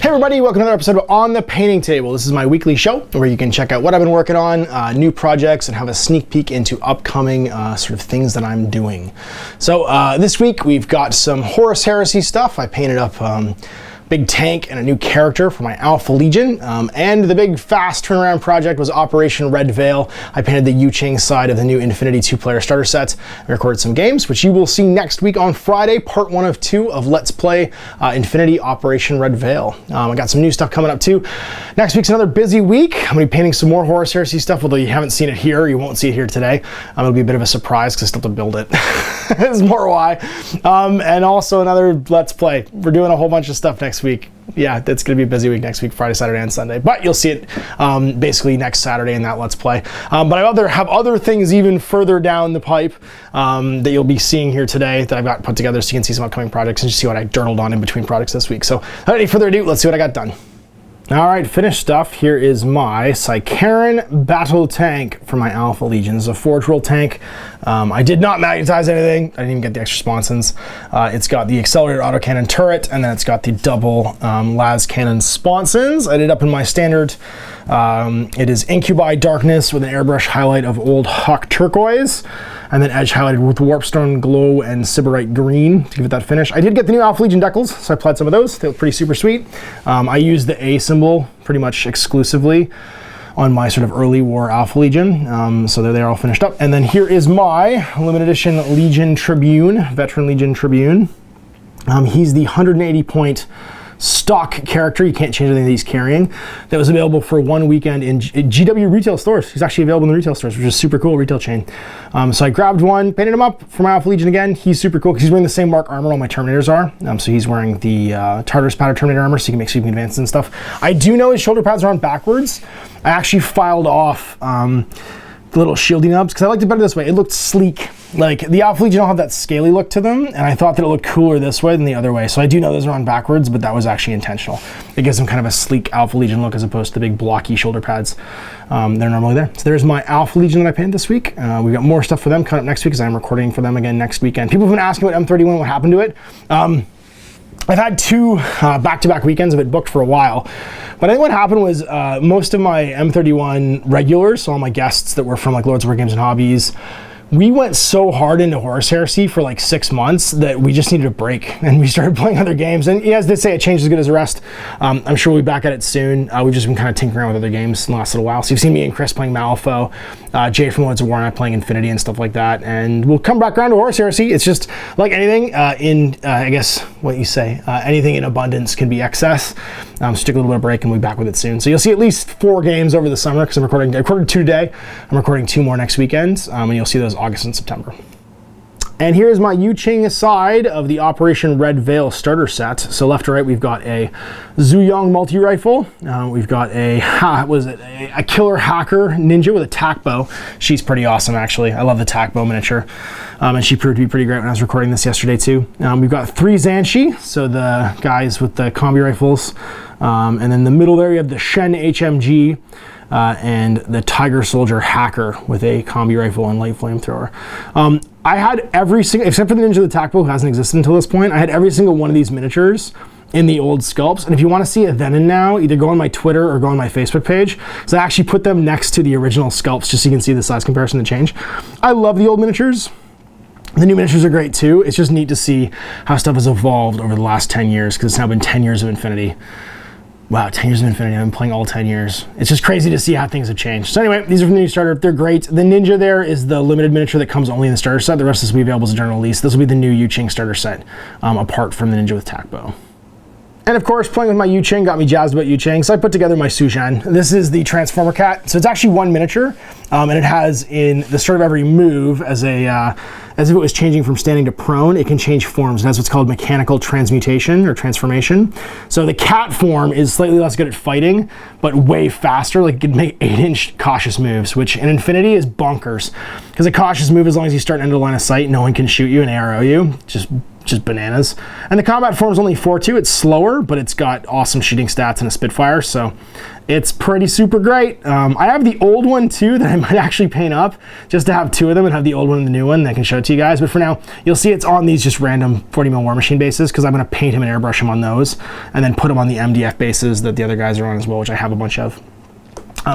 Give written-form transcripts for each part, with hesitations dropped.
everybody, welcome to another episode of On the Painting Table. This is my weekly show where you can check out what I've been working on, new projects, and have a sneak peek into upcoming sort of things that I'm doing. So this week we've got some Horus Heresy stuff. I painted up big tank and a new character for my Alpha Legion, and the big fast turnaround project was Operation Red Veil. I painted the Yu Ching side of the new Infinity 2-player starter set. I recorded some games, which you will see next week on Friday, part 1 of 2 of Let's Play Infinity Operation Red Veil. I got some new stuff coming up too. Next week's another busy week. I'm going to be painting some more Horus Heresy stuff, although you haven't seen it here, you won't see it here today. It'll be a bit of a surprise because I still have to build it. There's more why. And also another Let's Play. We're doing a whole bunch of stuff next week. Yeah, it's going to be a busy week next week, Friday, Saturday, and Sunday. But you'll see it basically next Saturday in that Let's Play. But I have other things even further down the pipe that you'll be seeing here today that I've got put together so you can see some upcoming projects and just see what I journaled on in between projects this week. So without any further ado, let's see what I got done. All right, finished stuff. Here is my Psycharan battle tank for my Alpha Legion. This is a Forge World tank. I did not magnetize anything. I didn't even get the extra sponsons. It's got the accelerated autocannon turret, and then it's got the double las cannon sponsons. I did up in my standard. It is Incubi Darkness with an airbrush highlight of Old Hawk Turquoise, and then edge highlighted with Warpstone Glow and Sybarite Green to give it that finish. I did get the new Alpha Legion decals, so I applied some of those. They look pretty super sweet. I used the A symbol pretty much exclusively on my sort of early war Alpha Legion, so they're all finished up. And then here is my limited edition Legion Tribune, Veteran Legion Tribune. He's the 180 point stock character. You can't change anything that he's carrying. That was available for 1 weekend in GW retail stores. He's actually available in the retail stores, which is super cool, retail chain. So I grabbed one, painted him up for my Alpha Legion again. He's super cool because he's wearing the same mark armor all my Terminators are. So he's wearing the Tartarus Powder Terminator armor, so he can make sweeping advances and stuff. I do know his shoulder pads are on backwards. I actually filed off the little shielding nubs because I liked it better this way. It looked sleek. Like the Alpha Legion don't have that scaly look to them, and I thought that it looked cooler this way than the other way. So I do know those are on backwards, but that was actually intentional. It gives them kind of a sleek Alpha Legion look as opposed to the big blocky shoulder pads. They're normally there. So there's my Alpha Legion that I painted this week. We've got more stuff for them coming up next week because I'm recording for them again next weekend. People have been asking about M31, what happened to it. I've had 2 back-to-back weekends of it booked for a while. But I think what happened was most of my M31 regulars, so all my guests that were from like Lords of War Games and Hobbies, we went so hard into Horus Heresy for like 6 months that we just needed a break, and we started playing other games. And as they say, it changed as good as the rest. I'm sure we'll be back at it soon. We've just been kind of tinkering around with other games in the last little while. So you've seen me and Chris playing Malifaux, Jay from Lords of War and I playing Infinity and stuff like that. And we'll come back around to Horus Heresy. It's just like anything I guess what you say, anything in abundance can be excess. So take a little bit of break and we'll be back with it soon. So you'll see at least 4 games over the summer because I recorded 2 today. I'm recording 2 more next weekend, and you'll see those August and September. And here's my Yu Ching side of the Operation Red Veil starter set. So left to right, we've got a Zuyong multi-rifle. We've got a killer hacker ninja with a tack bow. She's pretty awesome, actually. I love the tack bow miniature. And she proved to be pretty great when I was recording this yesterday, too. We've got 3 Zhanshi, so the guys with the combi rifles. And then in the middle there, you have the Shen HMG. And the Tiger Soldier Hacker with a combi rifle and light flamethrower. I had every single, except for the Ninja of the Tack Bow, who hasn't existed until this point, I had every single one of these miniatures in the old sculpts. And if you want to see a then and now, either go on my Twitter or go on my Facebook page. So I actually put them next to the original sculpts just so you can see the size comparison and change. I love the old miniatures. The new miniatures are great too. It's just neat to see how stuff has evolved over the last 10 years because it's now been 10 years of Infinity. Wow, 10 years of Infinity. I've been playing all 10 years. It's just crazy to see how things have changed. So anyway, these are from the new starter. They're great. The Ninja there is the limited miniature that comes only in the starter set. The rest of this will be available as a general release. This will be the new Yu Ching starter set, apart from the Ninja with Tack Bow. And of course, playing with my Yu Ching got me jazzed about Yu Ching, so I put together my Suzhan. This is the Transformer Cat. So it's actually one miniature, and it has in the start of every move as if it was changing from standing to prone, it can change forms. And that's what's called mechanical transmutation or transformation. So the cat form is slightly less good at fighting, but way faster. Like it can make 8-inch cautious moves, which in Infinity is bonkers. Because a cautious move, as long as you start into line of sight, no one can shoot you and arrow you. Just just bananas. And the combat form's only 4-2. It's slower, but it's got awesome shooting stats and a Spitfire, so it's pretty super great. I have the old one too that I might actually paint up, just to have two of them and have the old one and the new one that I can show it to you guys. But for now, you'll see it's on these just random 40mm War Machine bases, because I'm going to paint him and airbrush him on those, and then put him on the MDF bases that the other guys are on as well, which I have a bunch of.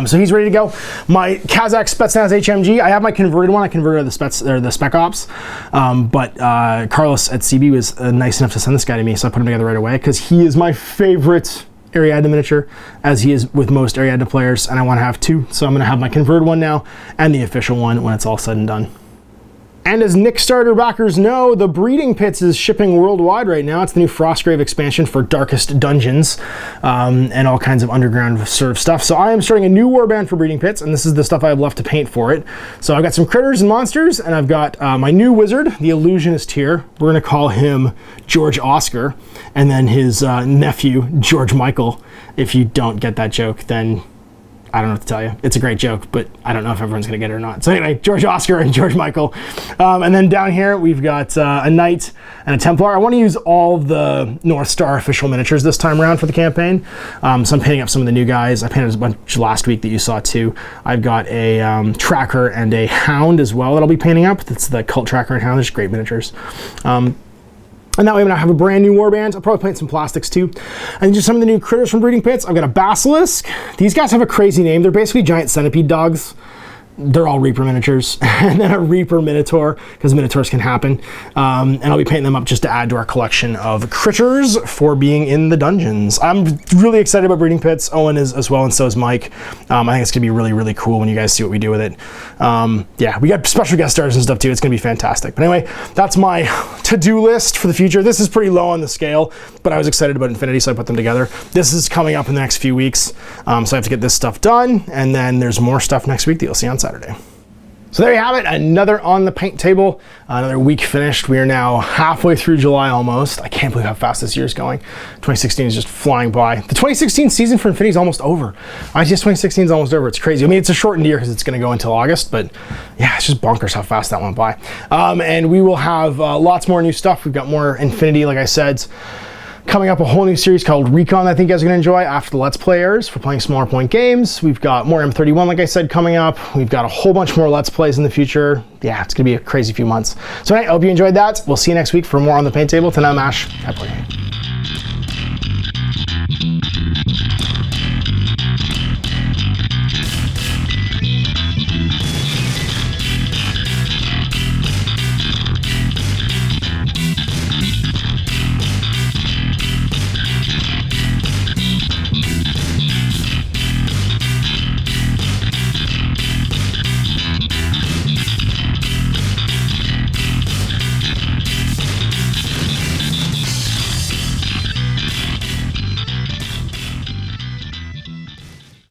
So he's ready to go. My Kazakh Spetsnaz HMG, I have my converted one. I converted the Spec Ops, but Carlos at CB was nice enough to send this guy to me, so I put him together right away, because he is my favorite Ariadne miniature, as he is with most Ariadne players, and I want to have two, so I'm going to have my converted one now and the official one when it's all said and done. And as Nick Starter backers know, the Breeding Pits is shipping worldwide right now. It's the new Frostgrave expansion for Darkest Dungeons, and all kinds of underground sort of stuff. So I am starting a new warband for Breeding Pits, and this is the stuff I have left to paint for it. So I've got some critters and monsters, and I've got my new wizard, the Illusionist here. We're going to call him George Oscar, and then his nephew, George Michael. If you don't get that joke, then I don't know what to tell you. It's a great joke, but I don't know if everyone's going to get it or not. So anyway, George Oscar and George Michael. And then down here, we've got a Knight and a Templar. I want to use all the North Star official miniatures this time around for the campaign. So I'm painting up some of the new guys. I painted a bunch last week that you saw too. I've got a Tracker and a Hound as well that I'll be painting up. That's the Cult Tracker and Hound. They're just great miniatures. And that way, when I have a brand new warband, I'll probably paint some plastics too. And just some of the new critters from Breeding Pits. I've got a Basilisk. These guys have a crazy name. They're basically giant centipede dogs. They're all Reaper miniatures. And then a Reaper Minotaur, because Minotaurs can happen. And I'll be painting them up just to add to our collection of critters for being in the dungeons. I'm really excited about Breeding Pits. Owen is as well, and so is Mike. I think it's going to be really, really cool when you guys see what we do with it. Yeah, we got special guest stars and stuff too. It's going to be fantastic. But anyway, that's my to-do list for the future. This is pretty low on the scale, but I was excited about Infinity, so I put them together. This is coming up in the next few weeks, so I have to get this stuff done, and then there's more stuff next week that you'll see on Saturday. So there you have it, another on the paint table, another week finished. We are now halfway through July almost. I can't believe how fast this year is going. 2016 is just flying by. The 2016 season for Infinity is almost over. I guess 2016 is almost over. It's crazy. I mean, it's a shortened year because it's going to go until August, but yeah, it's just bonkers how fast that went by. And we will have lots more new stuff. We've got more Infinity, like I said. Coming up, a whole new series called Recon that I think you guys are going to enjoy after the Let's Players for playing smaller point games. We've got more M31, like I said, coming up. We've got a whole bunch more Let's Plays in the future. Yeah, it's going to be a crazy few months. So I hope you enjoyed that. We'll see you next week for more on the paint table. Till now, MASH. Happy playing.